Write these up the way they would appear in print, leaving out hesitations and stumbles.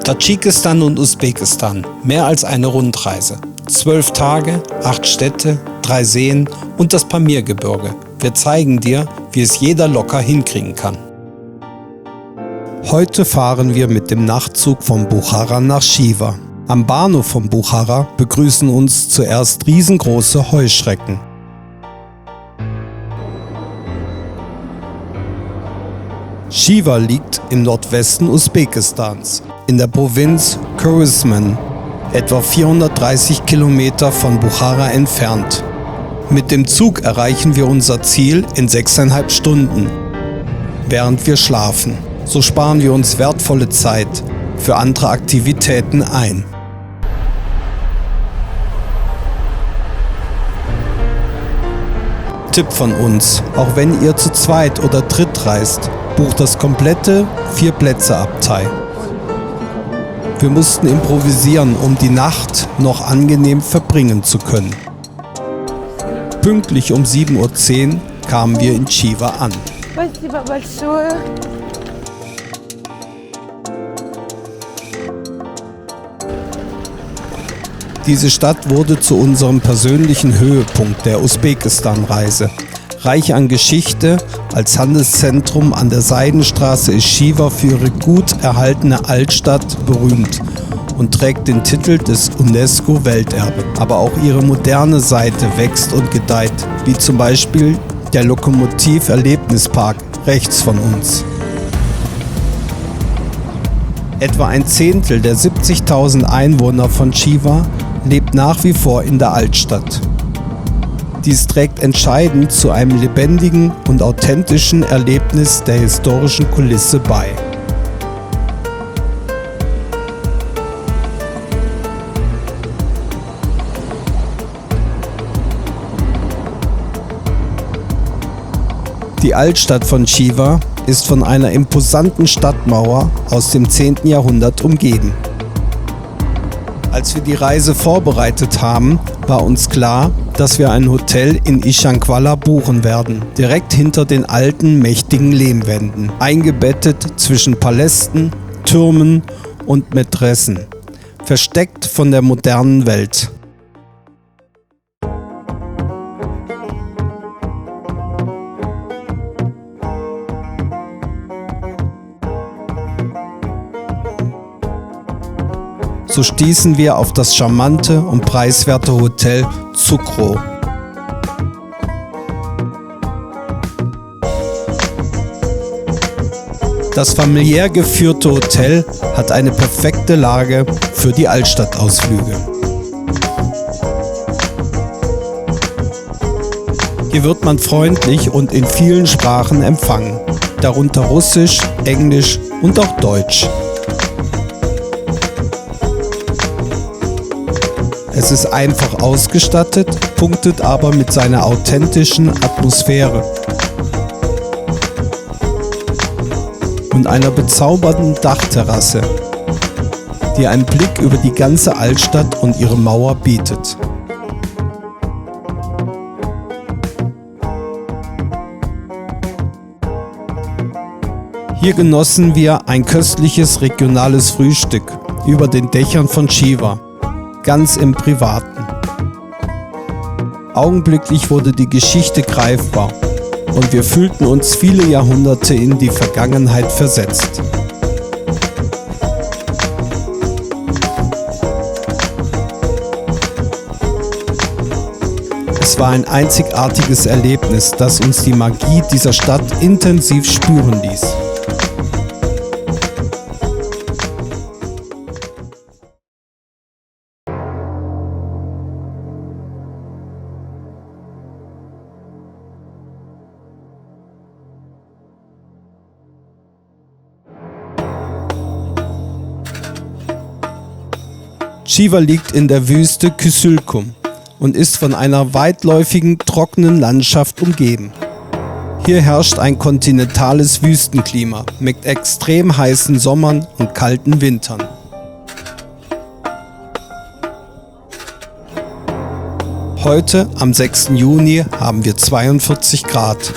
Tadschikistan und Usbekistan, mehr als eine Rundreise. 12 Tage, 8 Städte, 3 Seen und das Pamirgebirge. Wir zeigen dir, wie es jeder locker hinkriegen kann. Heute fahren wir mit dem Nachtzug von Buchara nach Khiva. Am Bahnhof von Buchara begrüßen uns zuerst riesengroße Heuschrecken. Khiva liegt im Nordwesten Usbekistans, in der Provinz Khorasan, etwa 430 Kilometer von Buchara entfernt. Mit dem Zug erreichen wir unser Ziel in 6,5 Stunden, während wir schlafen. So sparen wir uns wertvolle Zeit für andere Aktivitäten ein. Tipp von uns: Auch wenn ihr zu zweit oder dritt reist, bucht das komplette 4-Plätze-Abteil. Wir mussten improvisieren, um die Nacht noch angenehm verbringen zu können. Pünktlich um 7:10 Uhr kamen wir in Khiva an. Diese Stadt wurde zu unserem persönlichen Höhepunkt der Usbekistan-Reise. Reich an Geschichte, als Handelszentrum an der Seidenstraße ist Khiva für ihre gut erhaltene Altstadt berühmt und trägt den Titel des UNESCO-Welterbe. Aber auch ihre moderne Seite wächst und gedeiht, wie zum Beispiel der Lokomotiv-Erlebnispark rechts von uns. Etwa ein Zehntel der 70.000 Einwohner von Khiva lebt nach wie vor in der Altstadt. Dies trägt entscheidend zu einem lebendigen und authentischen Erlebnis der historischen Kulisse bei. Die Altstadt von Khiva ist von einer imposanten Stadtmauer aus dem 10. Jahrhundert umgeben. Als wir die Reise vorbereitet haben, war uns klar, dass wir ein Hotel in Ishankwala buchen werden, direkt hinter den alten, mächtigen Lehmwänden, eingebettet zwischen Palästen, Türmen und Mätressen, versteckt von der modernen Welt. So stießen wir auf das charmante und preiswerte Hotel Tsukro. Das familiär geführte Hotel hat eine perfekte Lage für die Altstadtausflüge. Hier wird man freundlich und in vielen Sprachen empfangen, darunter Russisch, Englisch und auch Deutsch. Es ist einfach ausgestattet, punktet aber mit seiner authentischen Atmosphäre und einer bezaubernden Dachterrasse, die einen Blick über die ganze Altstadt und ihre Mauer bietet. Hier genossen wir ein köstliches regionales Frühstück über den Dächern von Khiva. Ganz im Privaten. Augenblicklich wurde die Geschichte greifbar und wir fühlten uns viele Jahrhunderte in die Vergangenheit versetzt. Es war ein einzigartiges Erlebnis, das uns die Magie dieser Stadt intensiv spüren ließ. Khiva liegt in der Wüste Kızılkum und ist von einer weitläufigen, trockenen Landschaft umgeben. Hier herrscht ein kontinentales Wüstenklima mit extrem heißen Sommern und kalten Wintern. Heute, am 6. Juni, haben wir 42 Grad.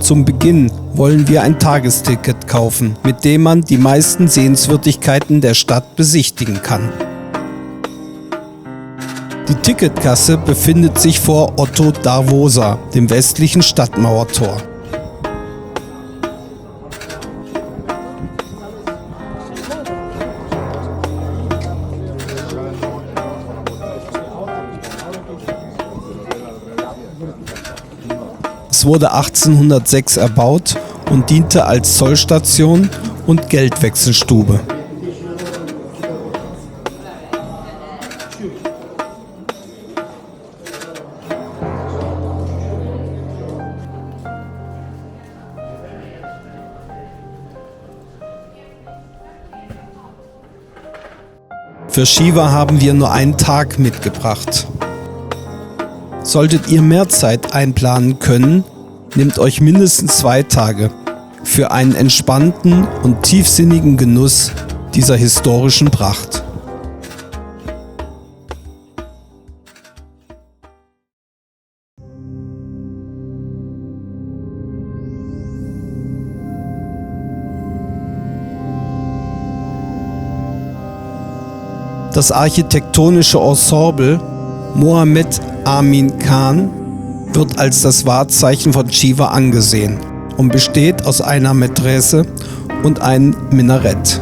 Zum Beginn wollen wir ein Tagesticket kaufen, mit dem man die meisten Sehenswürdigkeiten der Stadt besichtigen kann. Die Ticketkasse befindet sich vor Otto Darvosa, dem westlichen Stadtmauertor. Es wurde 1806 erbaut und diente als Zollstation und Geldwechselstube. Für Shiva haben wir nur einen Tag mitgebracht. Solltet ihr mehr Zeit einplanen können, nehmt euch mindestens 2 Tage für einen entspannten und tiefsinnigen Genuss dieser historischen Pracht. Das architektonische Ensemble Mohammed Amin Khan wird als das Wahrzeichen von Shiva angesehen und besteht aus einer Medrese und einem Minarett.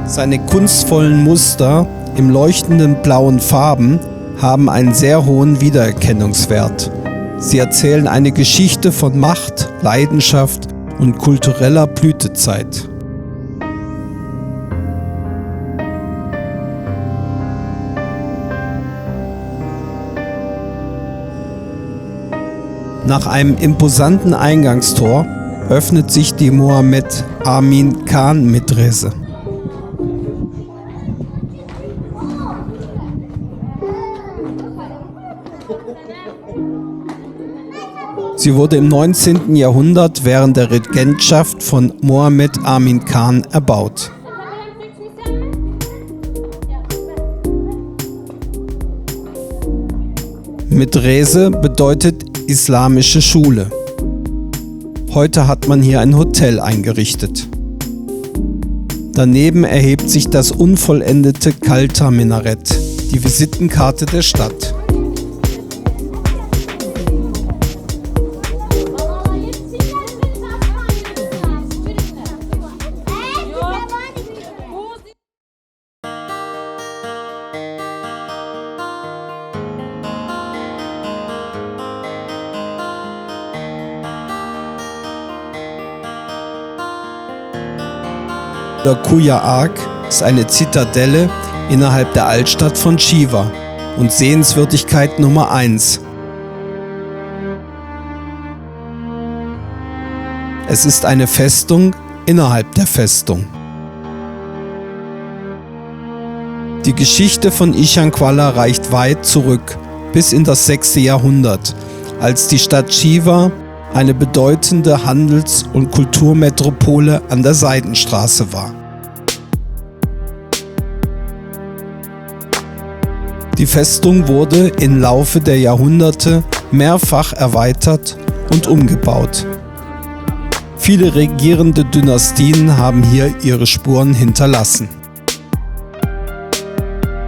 Seine kunstvollen Muster in leuchtenden blauen Farben haben einen sehr hohen Wiedererkennungswert. Sie erzählen eine Geschichte von Macht, Leidenschaft und kultureller Blütezeit. Nach einem imposanten Eingangstor öffnet sich die Mohammed Amin Khan Medrese. Sie wurde im 19. Jahrhundert während der Regentschaft von Mohammed Amin Khan erbaut. Medrese bedeutet islamische Schule. Heute hat man hier ein Hotel eingerichtet. Daneben erhebt sich das unvollendete Kalta-Minarett, die Visitenkarte der Stadt. Der Kuya Ark ist eine Zitadelle innerhalb der Altstadt von Shiva und Sehenswürdigkeit Nummer 1. Es ist eine Festung innerhalb der Festung. Die Geschichte von Ishankwala reicht weit zurück, bis in das 6. Jahrhundert, als die Stadt Shiva eine bedeutende Handels- und Kulturmetropole an der Seidenstraße war. Die Festung wurde im Laufe der Jahrhunderte mehrfach erweitert und umgebaut. Viele regierende Dynastien haben hier ihre Spuren hinterlassen.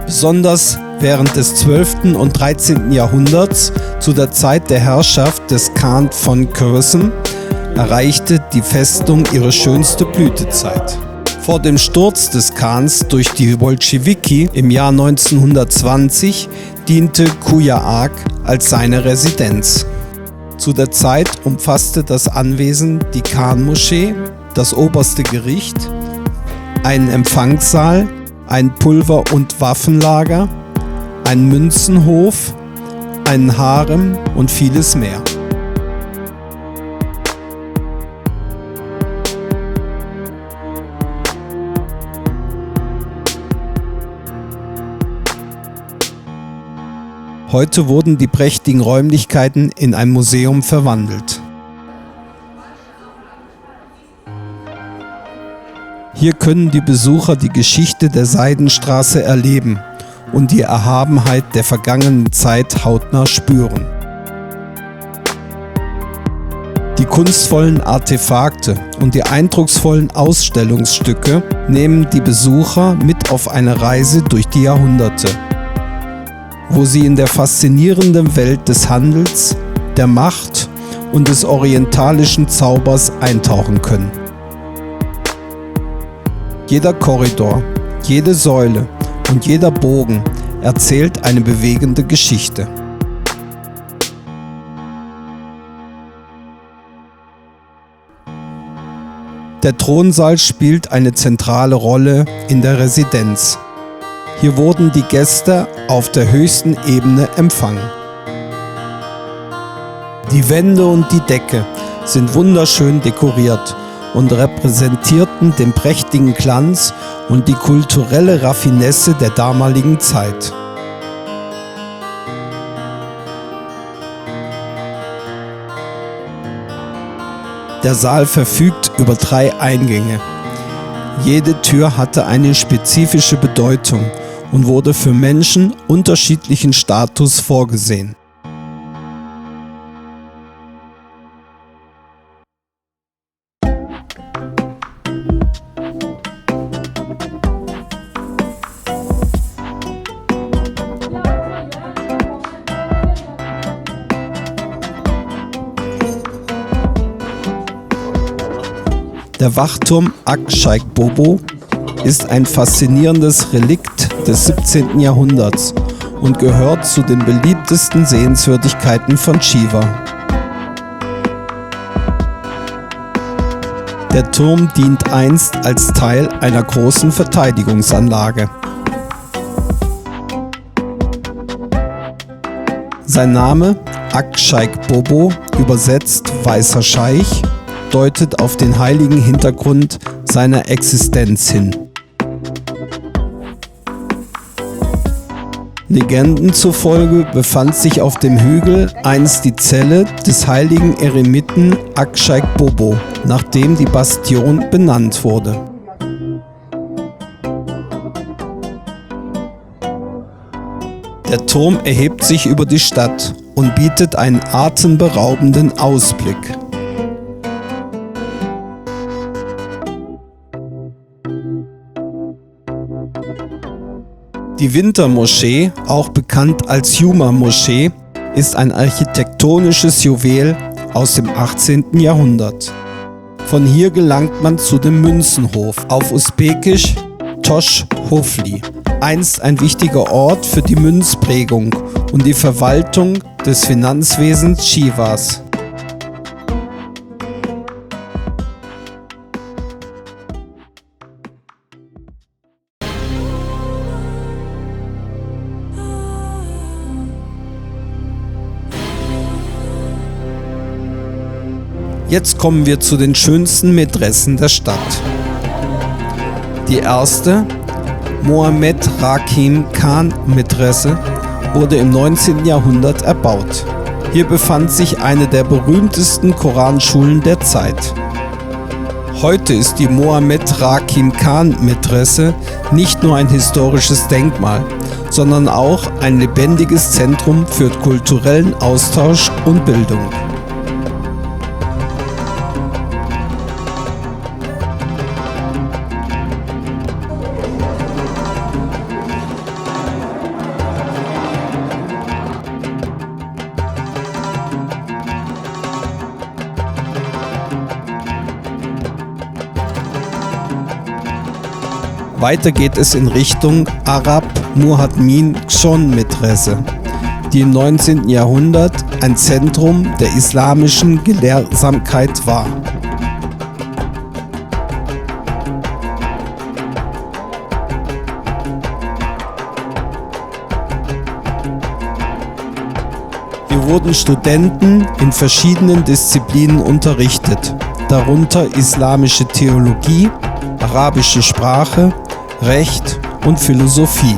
Besonders während des 12. und 13. Jahrhunderts, zu der Zeit der Herrschaft des Khan von Kösen, erreichte die Festung ihre schönste Blütezeit. Vor dem Sturz des Khans durch die Bolschewiki im Jahr 1920 diente Kuya Ark als seine Residenz. Zu der Zeit umfasste das Anwesen die Khan-Moschee, das oberste Gericht, einen Empfangssaal, ein Pulver- und Waffenlager, einen Münzenhof, einen Harem und vieles mehr. Heute wurden die prächtigen Räumlichkeiten in ein Museum verwandelt. Hier können die Besucher die Geschichte der Seidenstraße erleben und die Erhabenheit der vergangenen Zeit hautnah spüren. Die kunstvollen Artefakte und die eindrucksvollen Ausstellungsstücke nehmen die Besucher mit auf eine Reise durch die Jahrhunderte, wo sie in der faszinierenden Welt des Handels, der Macht und des orientalischen Zaubers eintauchen können. Jeder Korridor, jede Säule und jeder Bogen erzählt eine bewegende Geschichte. Der Thronsaal spielt eine zentrale Rolle in der Residenz. Hier wurden die Gäste auf der höchsten Ebene empfangen. Die Wände und die Decke sind wunderschön dekoriert und repräsentierten den prächtigen Glanz und die kulturelle Raffinesse der damaligen Zeit. Der Saal verfügt über 3 Eingänge. Jede Tür hatte eine spezifische Bedeutung und wurde für Menschen unterschiedlichen Status vorgesehen. Der Wachturm Akshayk Bobo ist ein faszinierendes Relikt des 17. Jahrhunderts und gehört zu den beliebtesten Sehenswürdigkeiten von Chiva. Der Turm dient einst als Teil einer großen Verteidigungsanlage. Sein Name, Akshayk Bobo, übersetzt weißer Scheich, deutet auf den heiligen Hintergrund seiner Existenz hin. Legenden zufolge befand sich auf dem Hügel einst die Zelle des heiligen Eremiten Akshayk Bobo, nach dem die Bastion benannt wurde. Der Turm erhebt sich über die Stadt und bietet einen atemberaubenden Ausblick. Die Wintermoschee, auch bekannt als Juma-Moschee, ist ein architektonisches Juwel aus dem 18. Jahrhundert. Von hier gelangt man zu dem Münzenhof, auf Usbekisch Tosh Hofli, einst ein wichtiger Ort für die Münzprägung und die Verwaltung des Finanzwesens Chivas. Jetzt kommen wir zu den schönsten Medressen der Stadt. Die erste, Mohammed Rakim Khan Medresse, wurde im 19. Jahrhundert erbaut. Hier befand sich eine der berühmtesten Koranschulen der Zeit. Heute ist die Mohammed Rakim Khan Medresse nicht nur ein historisches Denkmal, sondern auch ein lebendiges Zentrum für kulturellen Austausch und Bildung. Weiter geht es in Richtung Arab Muhadmin Ghon Medrese, die im 19. Jahrhundert ein Zentrum der islamischen Gelehrsamkeit war. Hier wurden Studenten in verschiedenen Disziplinen unterrichtet, darunter islamische Theologie, arabische Sprache, Recht und Philosophie.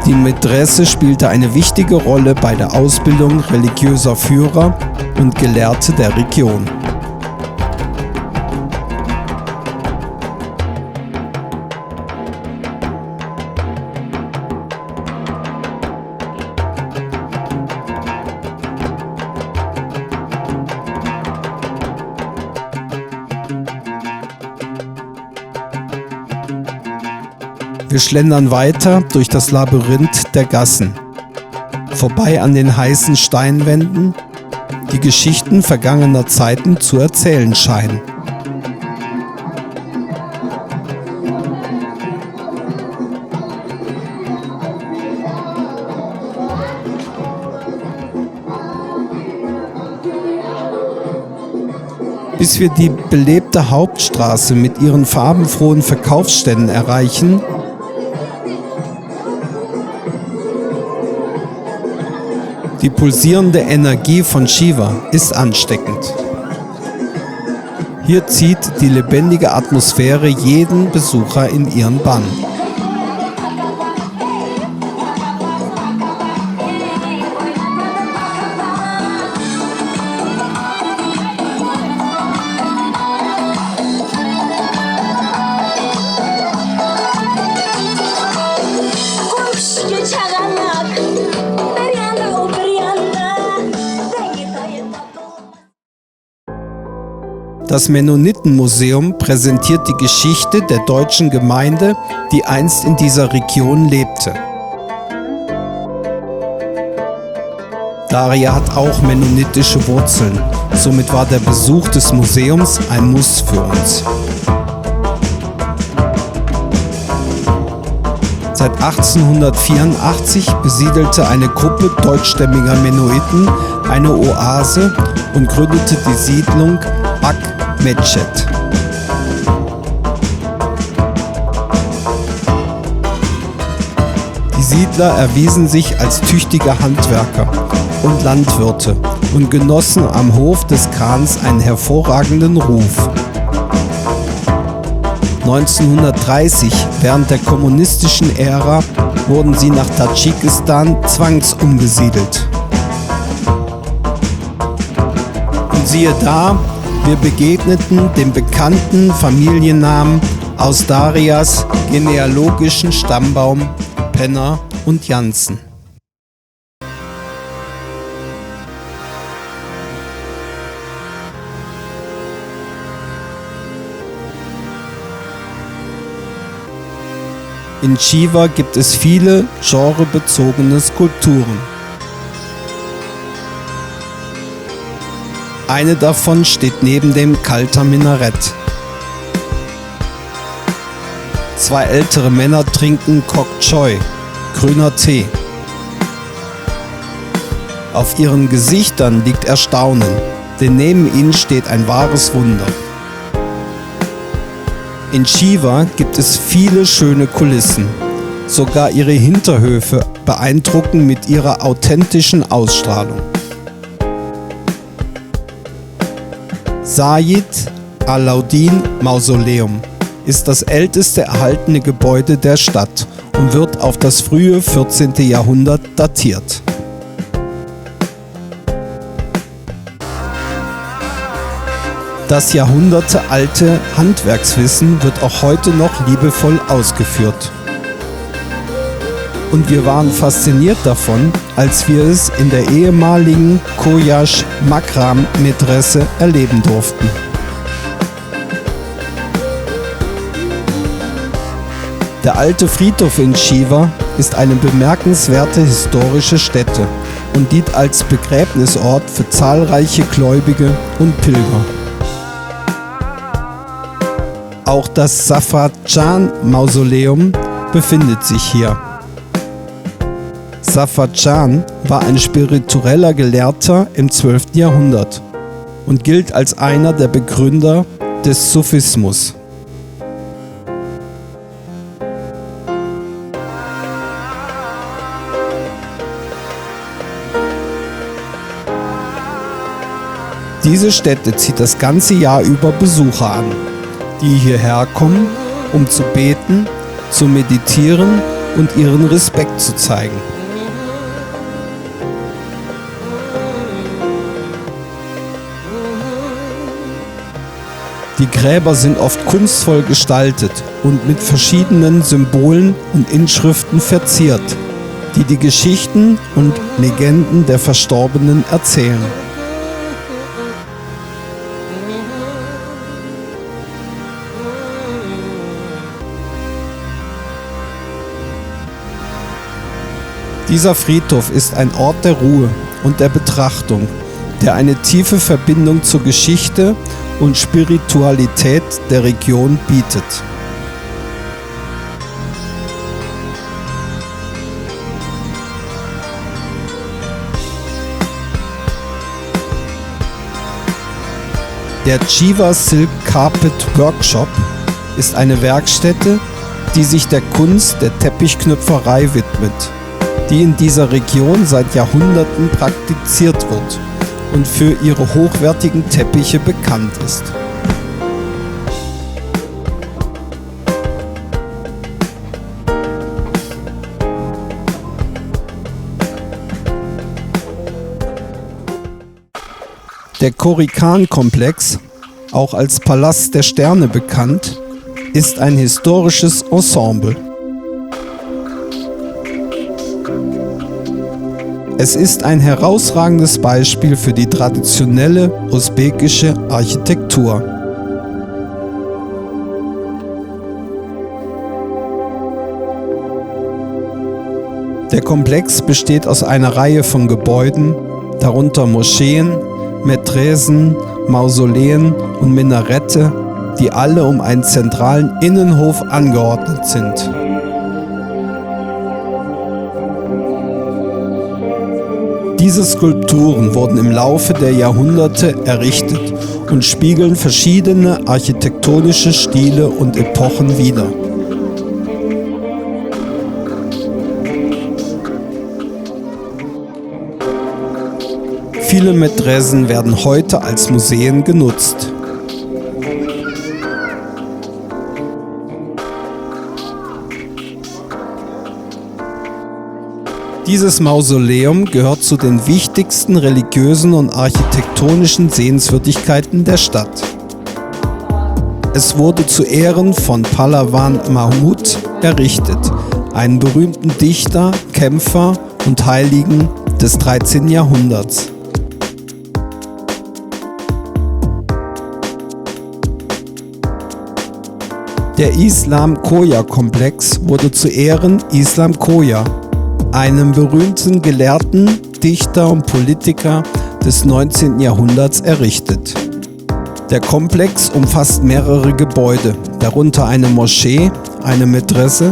Die Medresse spielte eine wichtige Rolle bei der Ausbildung religiöser Führer und Gelehrte der Region. Wir schlendern weiter durch das Labyrinth der Gassen, vorbei an den heißen Steinwänden, die Geschichten vergangener Zeiten zu erzählen scheinen. Bis wir die belebte Hauptstraße mit ihren farbenfrohen Verkaufsständen erreichen, die pulsierende Energie von Shiva ist ansteckend. Hier zieht die lebendige Atmosphäre jeden Besucher in ihren Bann. Das Mennonitenmuseum präsentiert die Geschichte der deutschen Gemeinde, die einst in dieser Region lebte. Daria hat auch mennonitische Wurzeln, somit war der Besuch des Museums ein Muss für uns. Seit 1884 besiedelte eine Gruppe deutschstämmiger Mennoniten eine Oase und gründete die Siedlung Ak Mechet. Die Siedler erwiesen sich als tüchtige Handwerker und Landwirte und genossen am Hof des Khans einen hervorragenden Ruf. 1930, während der kommunistischen Ära, wurden sie nach Tadschikistan zwangsumgesiedelt. Und siehe da, wir begegneten dem bekannten Familiennamen aus Darias genealogischen Stammbaum Penner und Jansen. In Shiva gibt es viele genrebezogene Skulpturen. Eine davon steht neben dem Kalter Minarett. Zwei ältere Männer trinken Kok Choi, grüner Tee. Auf ihren Gesichtern liegt Erstaunen, denn neben ihnen steht ein wahres Wunder. In Shiva gibt es viele schöne Kulissen. Sogar ihre Hinterhöfe beeindrucken mit ihrer authentischen Ausstrahlung. Sayyid Alauddin Mausoleum ist das älteste erhaltene Gebäude der Stadt und wird auf das frühe 14. Jahrhundert datiert. Das jahrhundertealte Handwerkswissen wird auch heute noch liebevoll ausgeführt. Und wir waren fasziniert davon, als wir es in der ehemaligen Koyash Makram Medrese erleben durften. Der alte Friedhof in Shiva ist eine bemerkenswerte historische Stätte und dient als Begräbnisort für zahlreiche Gläubige und Pilger. Auch das Safajan-Mausoleum befindet sich hier. Safajan war ein spiritueller Gelehrter im 12. Jahrhundert und gilt als einer der Begründer des Sufismus. Diese Stätte zieht das ganze Jahr über Besucher an, die hierher kommen, um zu beten, zu meditieren und ihren Respekt zu zeigen. Die Gräber sind oft kunstvoll gestaltet und mit verschiedenen Symbolen und Inschriften verziert, die die Geschichten und Legenden der Verstorbenen erzählen. Dieser Friedhof ist ein Ort der Ruhe und der Betrachtung, der eine tiefe Verbindung zur Geschichte und Spiritualität der Region bietet. Der Jiva Silk Carpet Workshop ist eine Werkstätte, die sich der Kunst der Teppichknüpferei widmet, die in dieser Region seit Jahrhunderten praktiziert wird und für ihre hochwertigen Teppiche bekannt ist. Der Khorikan-Komplex, auch als Palast der Sterne bekannt, ist ein historisches Ensemble. Es ist ein herausragendes Beispiel für die traditionelle usbekische Architektur. Der Komplex besteht aus einer Reihe von Gebäuden, darunter Moscheen, Medresen, Mausoleen und Minarette, die alle um einen zentralen Innenhof angeordnet sind. Diese Skulpturen wurden im Laufe der Jahrhunderte errichtet und spiegeln verschiedene architektonische Stile und Epochen wider. Viele Medresen werden heute als Museen genutzt. Dieses Mausoleum gehört zu den wichtigsten religiösen und architektonischen Sehenswürdigkeiten der Stadt. Es wurde zu Ehren von Pahlavan Mahmud errichtet, einem berühmten Dichter, Kämpfer und Heiligen des 13. Jahrhunderts. Der Islam-Khoja-Komplex wurde zu Ehren Islam Khoja, einem berühmten Gelehrten, Dichter und Politiker des 19. Jahrhunderts, errichtet. Der Komplex umfasst mehrere Gebäude, darunter eine Moschee, eine Medrese,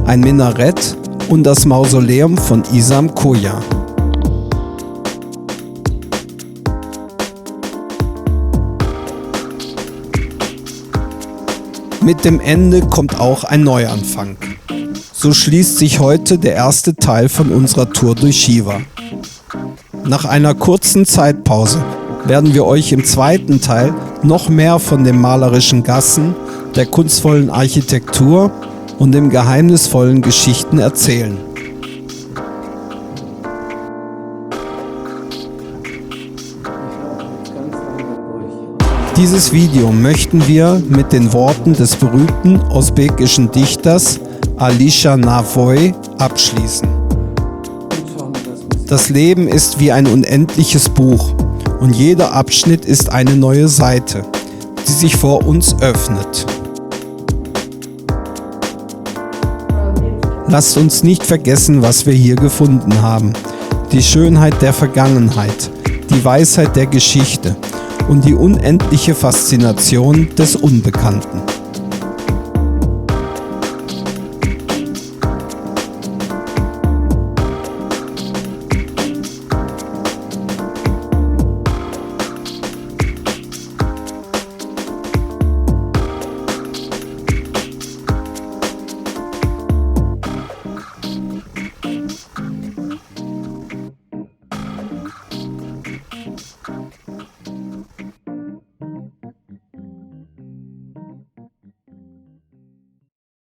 ein Minarett und das Mausoleum von Islam Khoja. Mit dem Ende kommt auch ein Neuanfang. So schließt sich heute der erste Teil von unserer Tour durch Shiva. Nach einer kurzen Zeitpause werden wir euch im zweiten Teil noch mehr von den malerischen Gassen, der kunstvollen Architektur und den geheimnisvollen Geschichten erzählen. Dieses Video möchten wir mit den Worten des berühmten usbekischen Dichters Alisher Navoiy abschließen. Das Leben ist wie ein unendliches Buch und jeder Abschnitt ist eine neue Seite, die sich vor uns öffnet. Lasst uns nicht vergessen, was wir hier gefunden haben. Die Schönheit der Vergangenheit, die Weisheit der Geschichte und die unendliche Faszination des Unbekannten.